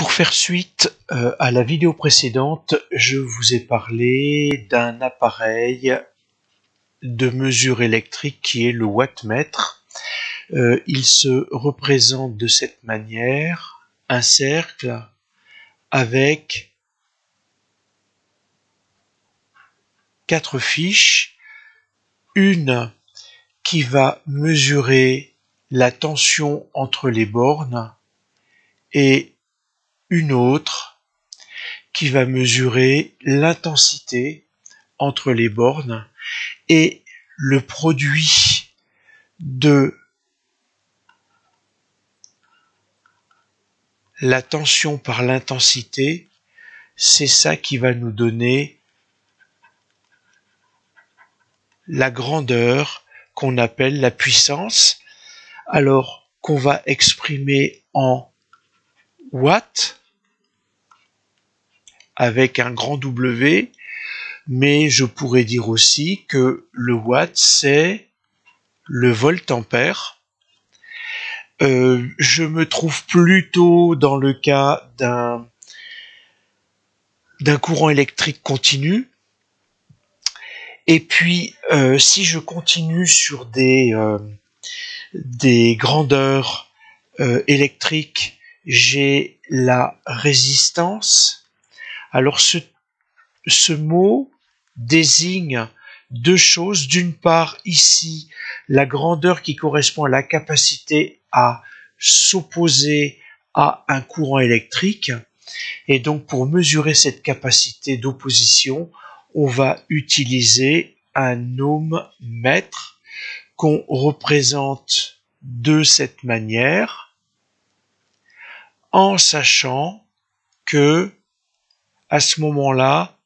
Pour faire suite à la vidéo précédente, je vous ai parlé d'un appareil de mesure électrique qui est le wattmètre. Il se représente de cette manière, un cercle avec 4 fiches, une qui va mesurer la tension entre les bornes et une autre qui va mesurer l'intensité entre les bornes, et le produit de la tension par l'intensité, c'est ça qui va nous donner la grandeur qu'on appelle la puissance, alors qu'on va exprimer en watts avec un grand W, mais je pourrais dire aussi que le watt c'est le volt-ampère. Je me trouve plutôt dans le cas d'un courant électrique continu. Et puis, si je continue sur des grandeurs électriques, j'ai la résistance. Alors, ce mot désigne deux choses. D'une part, ici, la grandeur qui correspond à la capacité à s'opposer à un courant électrique. Et donc, pour mesurer cette capacité d'opposition, on va utiliser un ohmmètre qu'on représente de cette manière, en sachant que, à ce moment-là,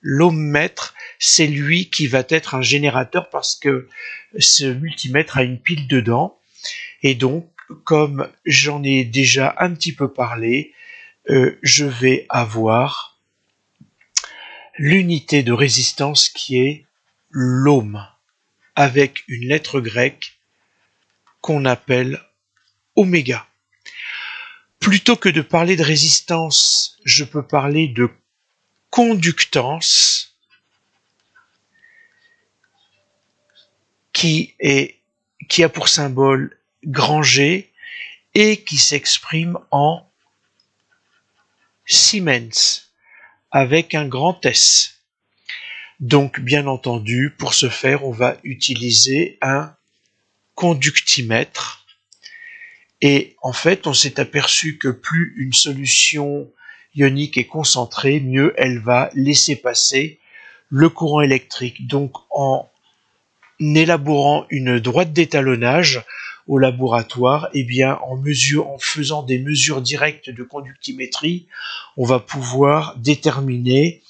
l'ohmmètre, c'est lui qui va être un générateur parce que ce multimètre a une pile dedans. Et donc, comme j'en ai déjà un petit peu parlé, je vais avoir l'unité de résistance qui est l'ohm, avec une lettre grecque qu'on appelle oméga. Plutôt que de parler de résistance, je peux parler de conductance, qui a pour symbole grand G et qui s'exprime en Siemens avec un grand S. Donc, bien entendu, pour ce faire, on va utiliser un conductimètre. Et en fait, on s'est aperçu que plus une solution ionique est concentrée, mieux elle va laisser passer le courant électrique. Donc, en élaborant une droite d'étalonnage au laboratoire, eh bien, en faisant des mesures directes de conductimétrie, on va pouvoir déterminer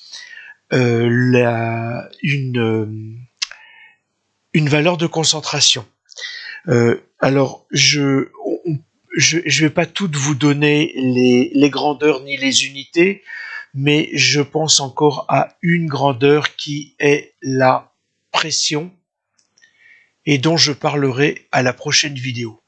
une valeur de concentration. Alors, je vais pas toutes vous donner les grandeurs ni les unités, mais je pense encore à une grandeur qui est la pression, et dont je parlerai à la prochaine vidéo.